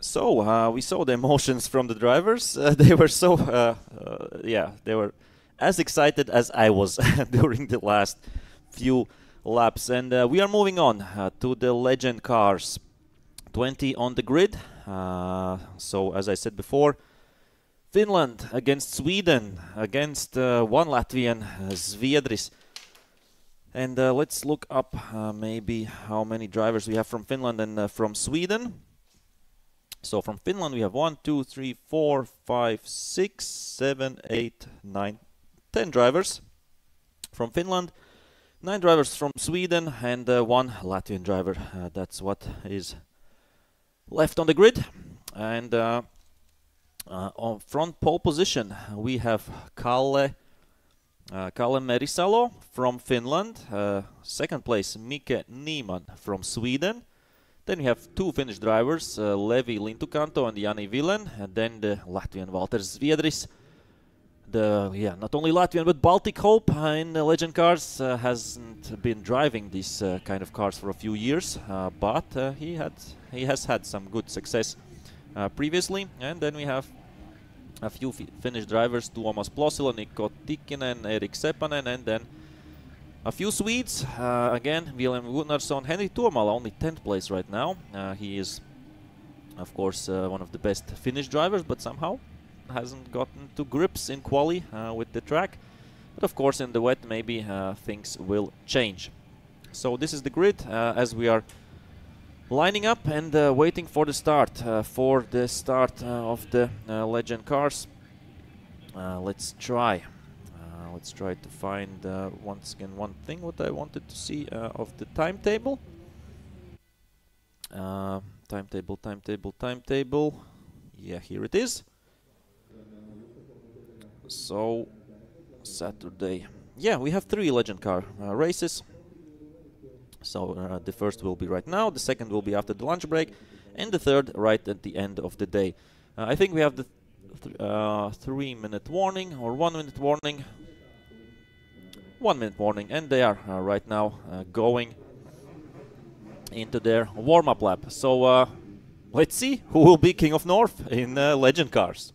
So we saw the emotions from the drivers. They were so, yeah, they were as excited as I was during the last few laps. And we are moving on to the legend cars. 20 on the grid. So as I said before, Finland against Sweden, against one Latvian, Zviedris. And let's look up maybe how many drivers we have from Finland and from Sweden. So from Finland we have 1, 2, 3, 4, 5, 6, 7, 8, 9, 10 drivers from Finland, 9 drivers from Sweden, and 1 Latvian driver. That's what is left on the grid. And on front pole position we have Kalle Merisalo from Finland. Second place Micke Nyman from Sweden. Then we have 2 Finnish drivers, Levi Lintukanto and Jani Vilen, and then the Latvian Valters Zviedris. Not only Latvian but Baltic hope in legend cars. Hasn't been driving these kind of cars for a few years, but he has had some good success previously. And then we have a few Finnish drivers: Tuomas Plosila, Niko Tikkinen, Erik Seppanen, and then a few Swedes, again, William Gunnarsson, Henry Tuomala, only 10th place right now. He is, of course, one of the best Finnish drivers, but somehow hasn't gotten to grips in quali with the track. But of course, in the wet, maybe things will change. So this is the grid as we are lining up and waiting for the start of the legend cars. Let's try. Let's try to find once again one thing what I wanted to see of the timetable. Timetable. Yeah, here it is. So Saturday. Yeah, we have 3 legend car races. So the first will be right now, the second will be after the lunch break, and the third right at the end of the day. I think we have the 3-minute warning or 1-minute warning. 1-minute warning, and they are right now going into their warm-up lap. So let's see who will be King of North in legend cars.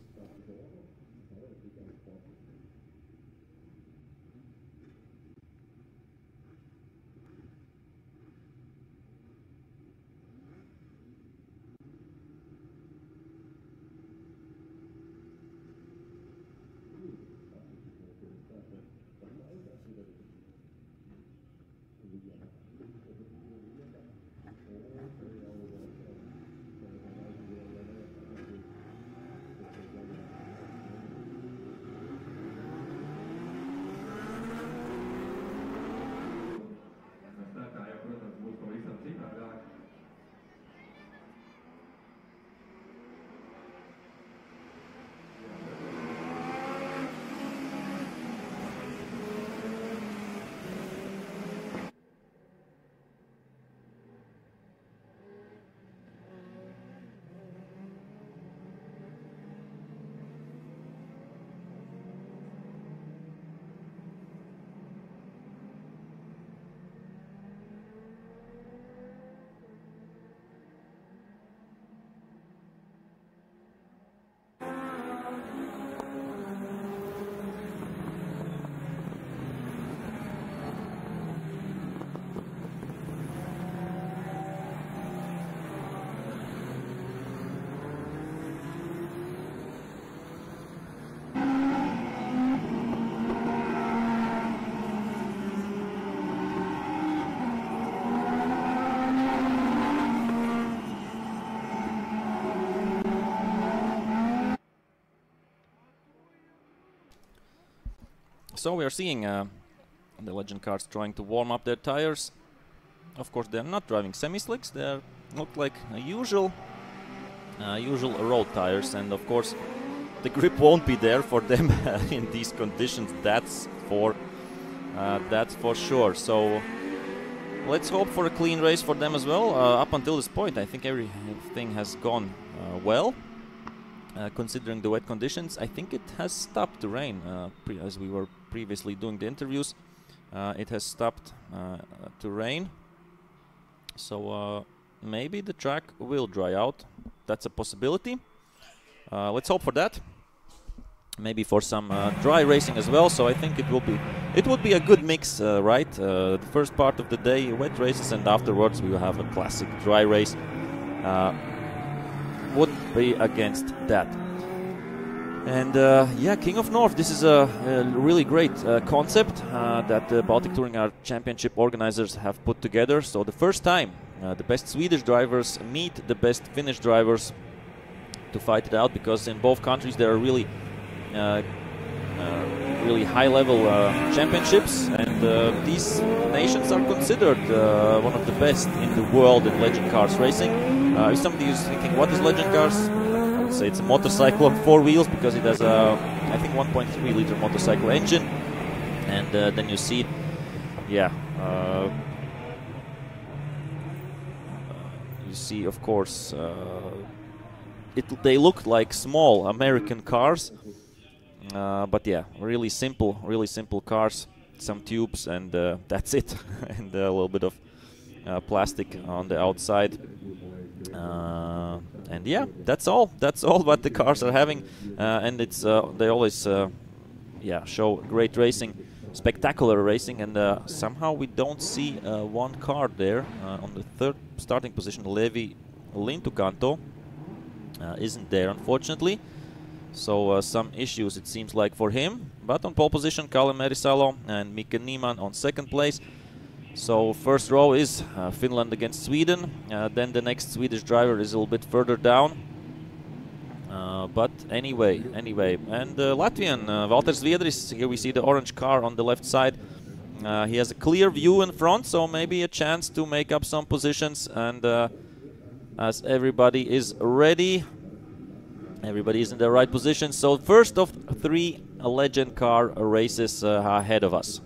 So we are seeing the legend cars trying to warm up their tires. Of course, they are not driving semi-slicks. They look like usual road tires, and of course, the grip won't be there for them in these conditions. That's for sure. So let's hope for a clean race for them as well. Up until this point, I think everything has gone well. Considering the wet conditions, I think it has stopped to rain. As we were previously doing the interviews, it has stopped to rain. So maybe the track will dry out. that's a possibility. Let's hope for that. Maybe for some dry racing as well. So I think it would be a good mix, right? The first part of the day, wet races, and afterwards we will have a classic dry race. Wouldn't be against that. And yeah, King of North, this is a really great concept that the Baltic Touring Car Championship organizers have put together. So the first time the best Swedish drivers meet the best Finnish drivers to fight it out, because in both countries there are really really high-level championships, and these nations are considered one of the best in the world in legend cars racing. If somebody is thinking, what is legend cars? I would say it's a motorcycle on 4 wheels, because it has a, I think, 1.3 liter motorcycle engine, and then you see, yeah, you see, of course, they look like small American cars. But yeah, really simple cars, some tubes, and that's it, and a little bit of plastic on the outside, and yeah, that's all what the cars are having, and it's they always yeah, show great racing, spectacular racing, and somehow we don't see one car there on the third starting position. Levi Lintukanto isn't there, unfortunately. So some issues, it seems like, for him. But on pole position, Kalle Merisalo and Micke Nyman on second place. So first row is Finland against Sweden. Then the next Swedish driver is a little bit further down. But anyway. And Latvian, Valter Zviedris, here we see the orange car on the left side. He has a clear view in front, so maybe a chance to make up some positions. And as everybody is ready, everybody is in the right position. So first of 3 legend car races ahead of us.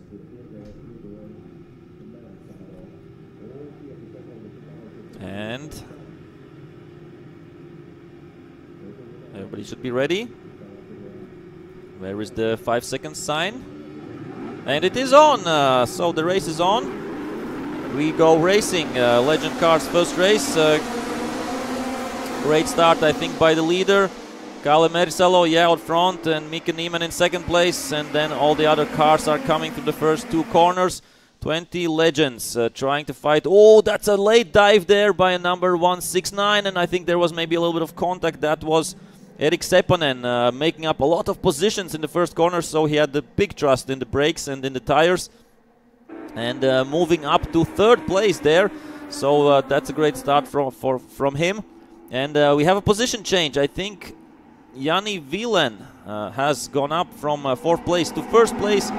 And everybody should be ready. Where is the 5 seconds sign? And it is on. So the race is on. We go racing. Legend cars first race. Great start, I think, by the leader. Kalle Merisalo, yeah, out front, and Micke Nyman in second place, and then all the other cars are coming through the first 2 corners. 20 legends trying to fight. Oh, that's a late dive there by a number 169, and I think there was maybe a little bit of contact. That was Erik Seppanen making up a lot of positions in the first corner, so he had the big trust in the brakes and in the tires, and moving up to third place there. So that's a great start from him. And we have a position change. I think Jani Vilen has gone up from 4th place to 1st place.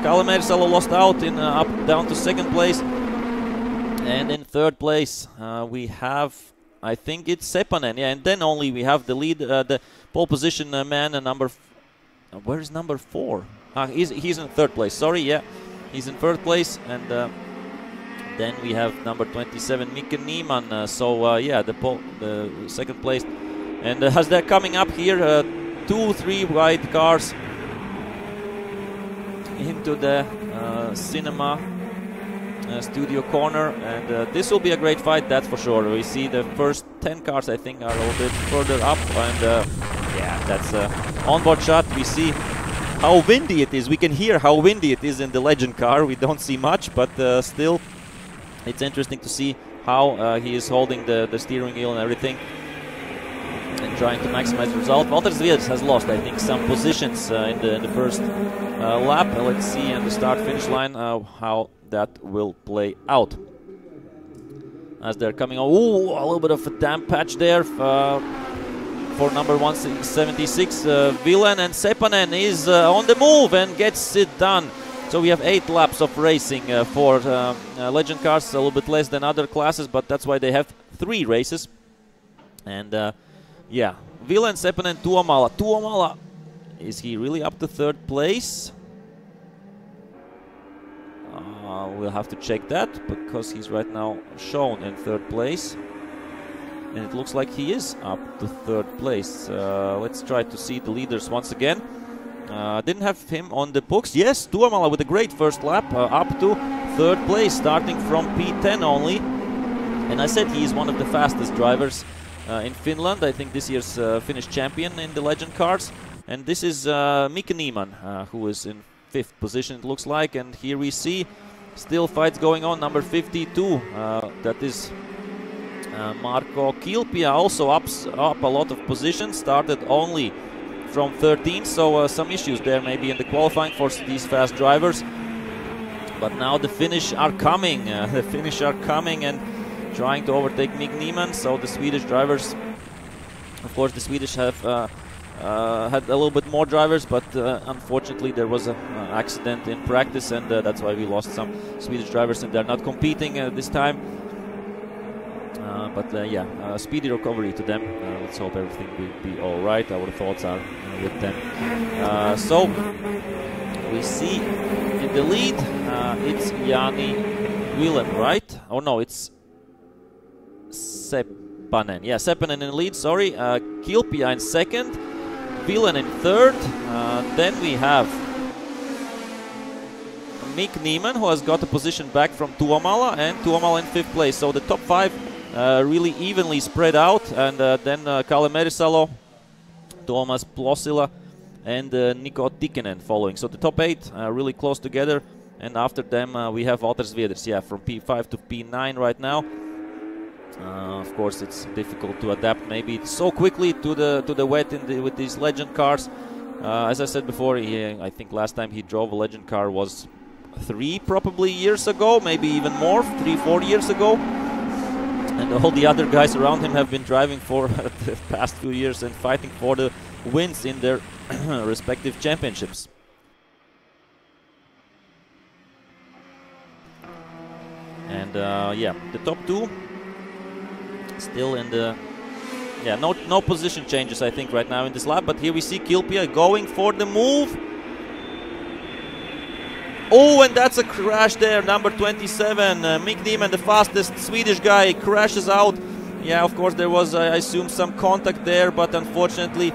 Kalle Merisalo lost out in up down to 2nd place. And in 3rd place we have, I think it's Seppanen. Yeah, and then only we have the lead, the pole position man, number. Where is number 4? He's in 3rd place. Sorry, yeah, he's in 3rd place, and then we have number 27, Micke Nyman. So yeah, the 2nd place. And as they're coming up here, 2-3 white cars into the cinema studio corner, and this will be a great fight, that's for sure. We see the first 10 cars, I think, are a little bit further up, and yeah, that's an onboard shot. We see how windy it is. We can hear how windy it is in the legend car. We don't see much, but still, it's interesting to see how he is holding the steering wheel and everything, and trying to maximize the result. Valter Zviedris has lost, I think, some positions in the first lap. Let's see on the start-finish line how that will play out. As they're coming on, ooh, a little bit of a damp patch there for number 176. Vilen, and Seppanen is on the move and gets it done. So we have 8 laps of racing for legend cars, a little bit less than other classes, but that's why they have 3 races. And yeah, Vilen, Seppanen, Tuomala. Tuomala, is he really up to 3rd place? We'll have to check that, because he's right now shown in 3rd place. And it looks like he is up to 3rd place. Let's try to see the leaders once again. Didn't have him on the books. Yes, Tuomala with a great first lap, up to 3rd place, starting from P10 only. And I said he is one of the fastest drivers in Finland. I think this year's Finnish champion in the legend cars. And this is Micke Nyman, who is in 5th position, it looks like. And here we see still fights going on. Number 52, that is Marko Kilpiä, also up a lot of positions. Started only from 13, so some issues there maybe in the qualifying for these fast drivers. But now the Finnish are coming. The Finnish are coming and trying to overtake Micke Nyman. So the Swedish drivers, of course, the Swedish have had a little bit more drivers, but unfortunately there was an accident in practice, and that's why we lost some Swedish drivers, and they're not competing this time. But yeah, speedy recovery to them. Let's hope everything will be all right. Our thoughts are with them. So we see in the lead, it's Jani Villen, right? Oh no, it's Seppanen. Yeah, Seppanen in the lead, sorry. Kilpiä in 2nd, Villen in 3rd. Then we have Micke Nyman, who has got a position back from Tuomala, and Tuomala in 5th place. So the top 5 really evenly spread out, and then Kalle Merisalo, Tuomas Plosila, and Niko Tikkanen following. So the top 8 really close together, and after them we have Valter Sviedris, yeah, from P5 to P9 right now. Of course, it's difficult to adapt maybe so quickly to the wet with these legend cars. As I said before, I think last time he drove a legend car was 3 probably years ago, maybe even more, 3-4 years ago. And all the other guys around him have been driving for the past few years and fighting for the wins in their respective championships. And yeah, the top 2 still in the... Yeah, no position changes I think right now in this lap, but here we see Kilpiä going for the move. Oh, and that's a crash there, number 27. Micke Nyman, the fastest Swedish guy, crashes out. Yeah, of course there was, I assume, some contact there, but unfortunately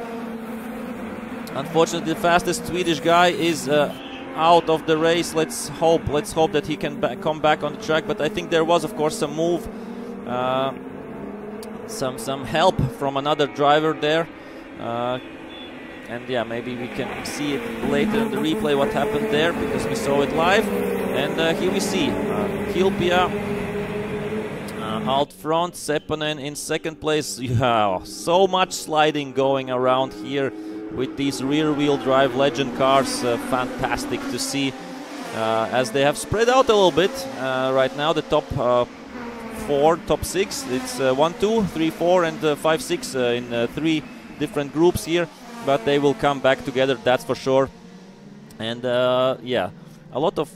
the fastest Swedish guy is out of the race. Let's hope that he can come back on the track. But I think there was, of course, some move, some help from another driver there. And yeah, maybe we can see it later in the replay what happened there, because we saw it live. And here we see Kilpiä out front, Seppanen in 2nd place. Yeah, so much sliding going around here with these rear-wheel drive legend cars. Fantastic to see, as they have spread out a little bit. Right now the top 4, top 6, it's 1, 2, 3, 4 and 5, 6 in 3 different groups here. But they will come back together, that's for sure. And yeah, a lot of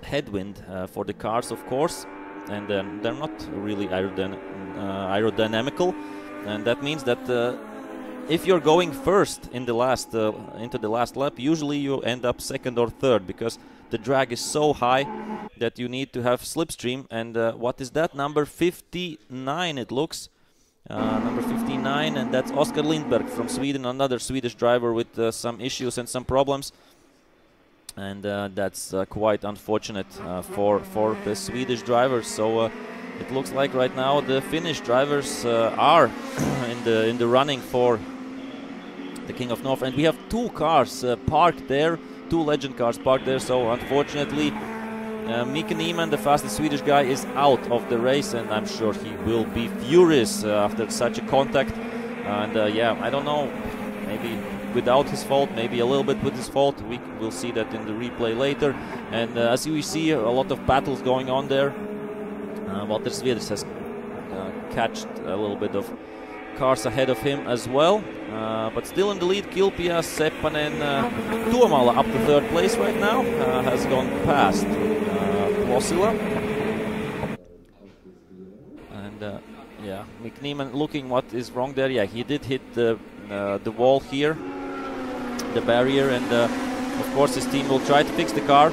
headwind for the cars, of course, and they're not really aerodynamical, and that means that if you're going first in the last into the last lap, usually you end up 2nd or 3rd, because the drag is so high that you need to have slipstream. And what is that? Number 59, it looks. Number 59, and that's Oskar Lindberg from Sweden, another Swedish driver with some issues and some problems. And that's quite unfortunate for the Swedish drivers. So it looks like right now the Finnish drivers are in the running for the King of North. And we have 2 cars parked there, 2 legend cars parked there. So unfortunately, Micke Nyman, the fastest Swedish guy, is out of the race, and I'm sure he will be furious after such a contact. And yeah, I don't know, maybe without his fault, maybe a little bit with his fault. We will see that in the replay later. And as you see, a lot of battles going on there. Valter Sviedris has catched a little bit of cars ahead of him as well. But still in the lead, Kilpiä, Seppanen, Tuomala up to 3rd place right now, has gone past Plosila. And yeah, Micke Nyman looking what is wrong there. Yeah, he did hit the wall here, the barrier, and of course his team will try to fix the car.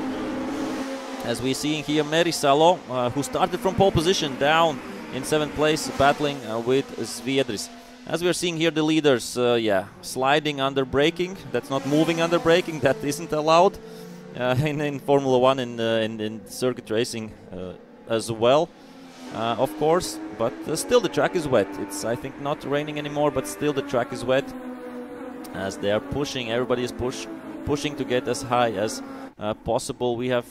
As we see here, Merisalo, who started from pole position, down in 7th place, battling with Sviedris. As we are seeing here, the leaders, yeah, sliding under braking. That's not moving under braking. That isn't allowed in Formula 1 and in circuit racing as well. of course, but still the track is wet. It's, I think, not raining anymore, but still the track is wet as they are pushing. Everybody is pushing to get as high as possible. We have,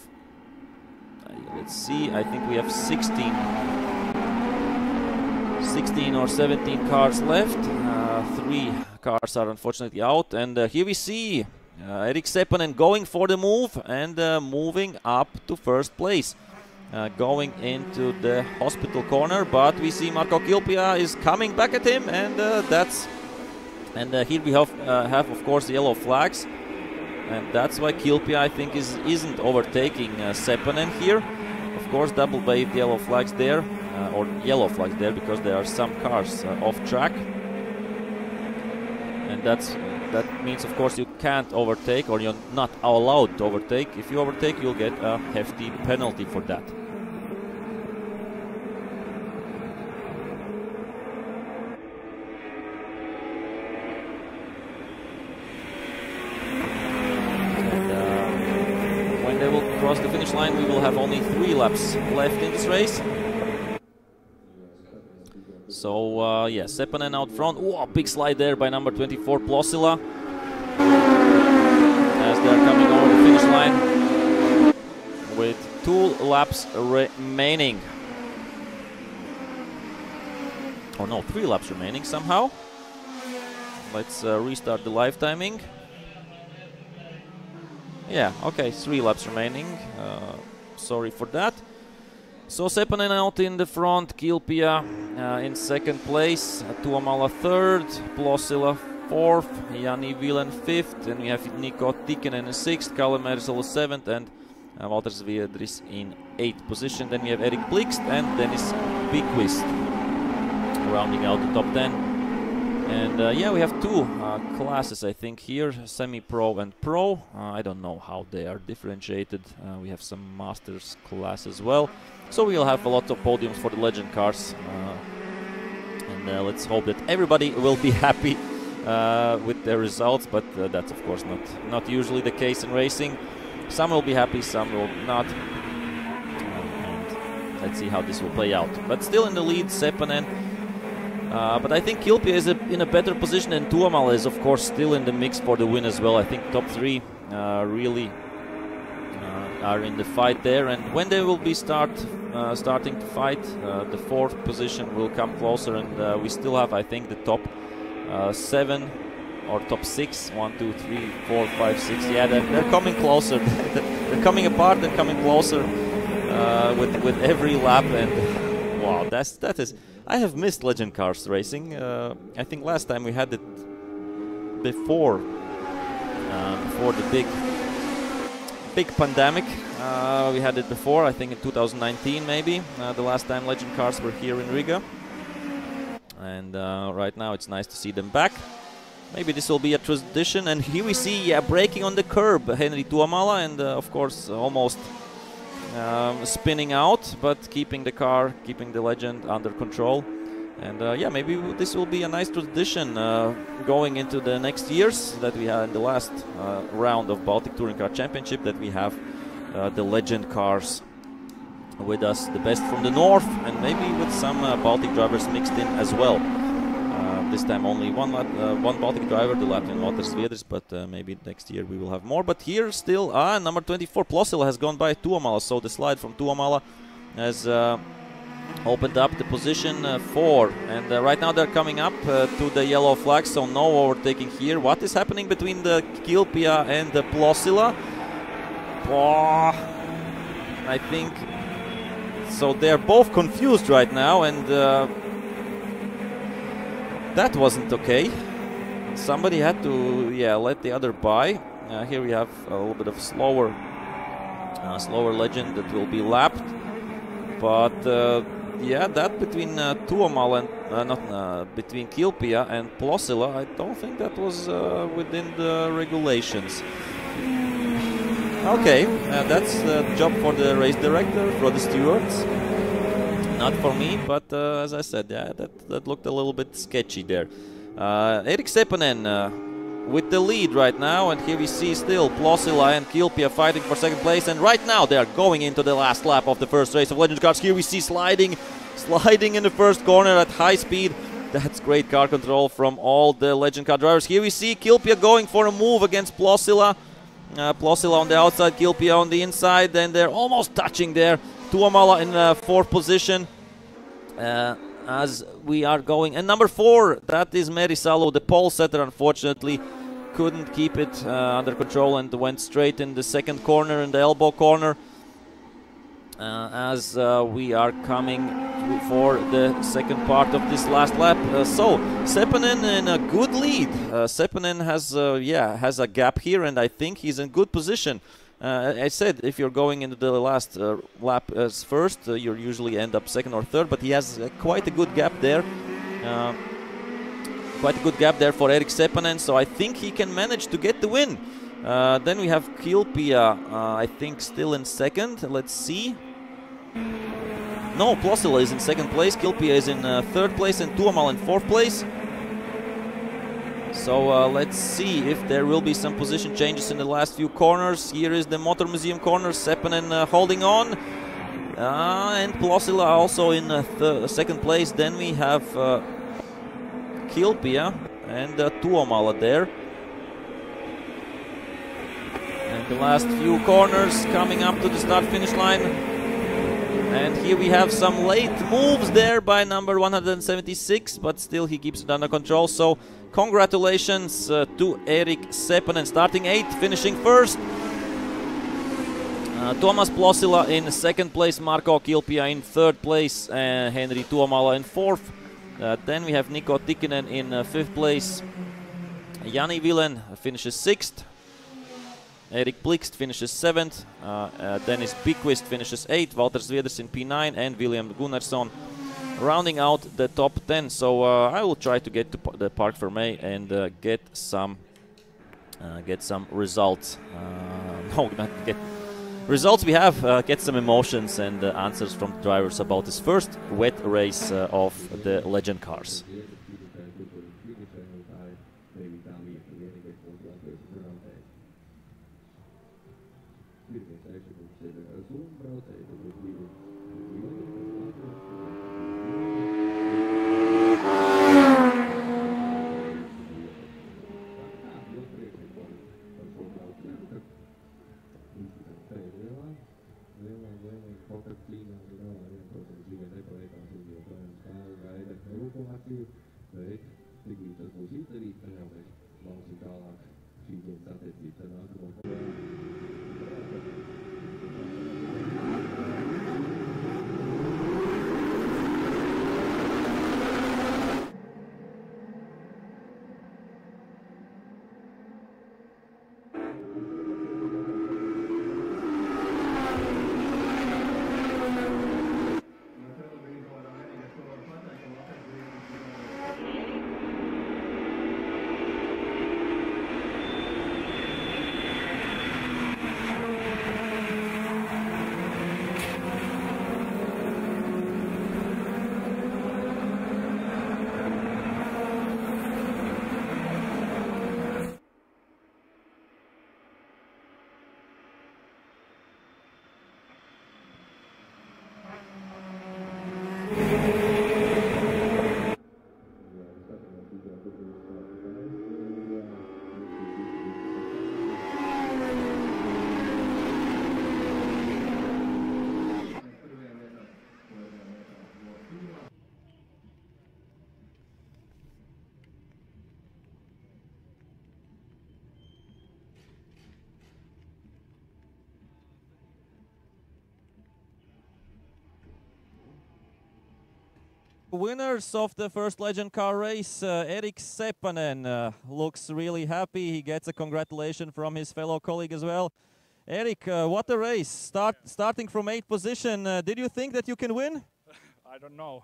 let's see, I think we have 16 or 17 cars left. 3 cars are unfortunately out, and here we see Erik Seppanen going for the move and moving up to first place. Going into the hospital corner, but we see Marko Kilpiä is coming back at him, and here we have of course the yellow flags, and that's why Kilpiä, I think, isn't overtaking Seppanen here. Of course, double wave yellow flags there, or yellow flags there, because there are some cars off track, and that means, of course, you can't overtake, or you're not allowed to overtake. If you overtake, you'll get a hefty penalty for that. Across the finish line, we will have only 3 laps left in this race. So yeah, Seppanen out front. Oh, big slide there by number 24 Plosila as they're coming over the finish line with 2 laps remaining. Oh no, 3 laps remaining somehow. Let's restart the live timing. Yeah, okay, 3 laps remaining. Sorry for that. So Seppanen out in the front, Kilpiä in second place, Tuomala third, Plosila fourth, Jani Vilen fifth, and we have Niko Tikkanen in sixth, Kalle Mersolo seventh, and Walter Zviedris in eighth position. Then we have Erik Bilxt and Dennis Biquist rounding out the top 10. And yeah, we have 2 classes, I think, here, semi-pro and pro. I don't know how they are differentiated. We have some masters class as well. So we'll have a lot of podiums for the legend cars. And let's hope that everybody will be happy with their results. But that's, of course, not usually the case in racing. Some will be happy, some will not. And let's see how this will play out. But still in the lead, Seppanen. But I think Kilpiä is in a better position, and Tuomala is, of course, still in the mix for the win as well. I think top 3 really are in the fight there, and when they will be starting to fight, the 4th position will come closer, and we still have, I think, the top 7 or top 6. 1, 2, 3, 4, 5, 6. Yeah, they're coming closer. They're coming apart and coming closer with every lap, and wow, that is. I have missed legend cars racing. I think last time we had it before the big pandemic. We had it before, I think in 2019 maybe. The last time legend cars were here in Riga. And right now it's nice to see them back. Maybe this will be a tradition. And here we see, yeah, braking on the curb, Henri Tuomala, and of course almost spinning out, but keeping the car, keeping the legend under control. And yeah, maybe this will be a nice tradition going into the next years, that we had in the last round of Baltic Touring Car Championship, that we have the legend cars with us, the best from the north, and maybe with some Baltic drivers mixed in as well. This time only one Baltic driver, the Latvian Walter Zviedris, but maybe next year we will have more. But here still, number 24 Plosila has gone by Tuomala, so the slide from Tuomala has opened up the position 4. And right now they're coming up to the yellow flag, so no overtaking here. What is happening between the Kilpiä and the Plosila? Oh, I think so. They're both confused right now, and that wasn't okay. Somebody had to, yeah, let the other by. Here we have a little bit of slower legend that will be lapped. But yeah, that between Tuomala and between Kilpiä and Plosila, I don't think that was within the regulations. Okay, that's the job for the race director, for the stewards. Not for me, but as I said, yeah, that looked a little bit sketchy there. Erik Seppanen with the lead right now, and here we see still Plosila and Kilpiä fighting for second place, and right now they are going into the last lap of the first race of Legends Cars. Here we see sliding sliding in the first corner at high speed. That's great car control from all the Legend car drivers. Here we see Kilpiä going for a move against Plosila. Plosila on the outside, Kilpiä on the inside, and they're almost touching there. Tuomala in 4th position as we are going. And number 4, that is Merisalu, the pole setter, unfortunately couldn't keep it under control and went straight in the 2nd corner, in the elbow corner. As we are coming for the 2nd part of this last lap. So Seppanen in a good lead. Seppanen has a gap here, and I think he's in good position. I said if you're going into the last lap as first, you usually end up 2nd or 3rd, but he has quite a good gap there. Quite a good gap there for Erik Seppanen, so I think he can manage to get the win. Then we have Kilpiä, I think still in 2nd. Let's see. No, Plosila is in 2nd place, Kilpiä is in 3rd place, and Tuomala in 4th place. So let's see if there will be some position changes in the last few corners. Here is the Motor Museum corner, Seppanen holding on. And Plosila also in 2nd place. Then we have Kilpiä and Tuomala there. And the last few corners coming up to the start-finish line. And here we have some late moves there by number 176, but still he keeps it under control. So congratulations to Erik Seppanen, starting 8th, finishing 1st. Tuomas Plosila in 2nd place, Marko Kilpiä in 3rd place, Henri Tuomala in 4th. Then we have Niko Tikkanen in 5th place. Jani Vilen finishes 6th. Erik Bilxt finishes 7th, Dennis Bikvist finishes 8th, Walter Zviedris in P9, and William Gunnarsson rounding out the top 10. So I will try to get to the Park Fermé and get some results. No, not get results. We have get some emotions and answers from the drivers about this first wet race of the Legend cars. Winners of the first Legend car race, Erik Seppanen looks really happy. He gets a congratulation from his fellow colleague as well. Erik, what a race! Starting from 8th position. Did you think that you can win? I don't know.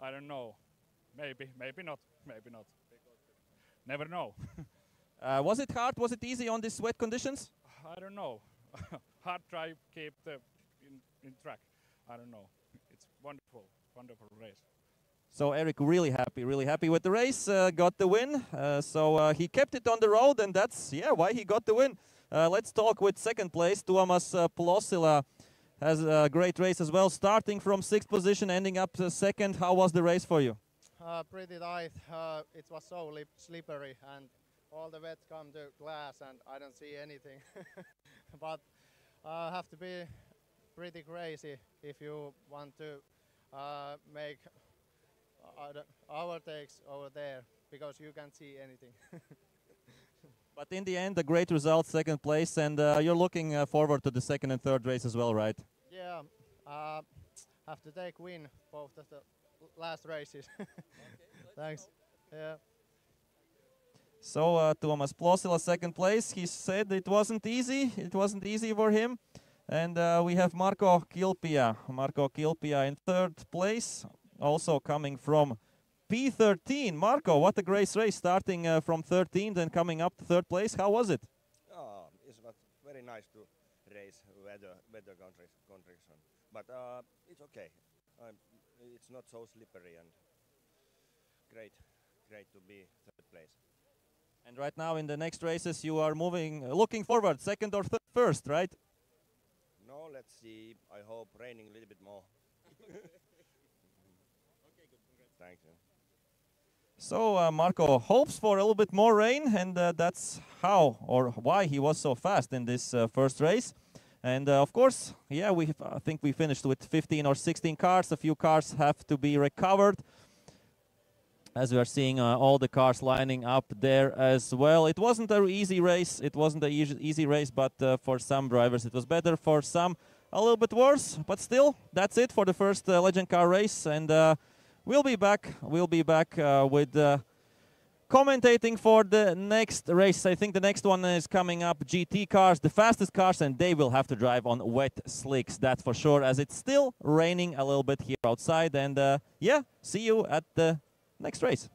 I don't know. Maybe not. Maybe not. Never know. Was it hard? Was it easy on these wet conditions? I don't know. Hard try keep the in track. I don't know. It's wonderful race. So Erik really happy with the race, got the win. So he kept it on the road, and that's why he got the win. Let's talk with 2nd place, Tuomas Plosila. has a great race as well, starting from 6th position, ending up 2nd. How was the race for you? Pretty tight. It was so slippery and all the wet come to glass and I don't see anything. But have to be pretty crazy if you want to make overtakes over there because you can't see anything. But in the end, a great result, 2nd place, and you're looking forward to the 2nd and 3rd race as well, right? Yeah, have to take win both of the last races. Okay, thanks. Yeah. So Tuomas Plosila, 2nd place. He said it wasn't easy. It wasn't easy for him. And we have Marko Kilpiä. Marko Kilpiä in 3rd place, also coming from P13. Marko, what a great race, starting from 13th and coming up to 3rd place. How was it? It was very nice to race weather condition, but it's okay. It's not so slippery and great to be 3rd place. And right now in the next races you are looking forward, 2nd or 1st, right? No, let's see. I hope raining a little bit more. Okay, good. Thank you. So Marko hopes for a little bit more rain, and that's how or why he was so fast in this first race. And of course, yeah, I think we finished with 15 or 16 cars. A few cars have to be recovered, as we are seeing all the cars lining up there as well. It wasn't an easy race. It wasn't an easy race, but for some drivers it was better. For some, a little bit worse. But still, that's it for the first Legend Car race. And we'll be back. We'll be back with commentating for the next race. I think the next one is coming up. GT cars, the fastest cars, and they will have to drive on wet slicks. That's for sure, as it's still raining a little bit here outside. And yeah, see you at the next race.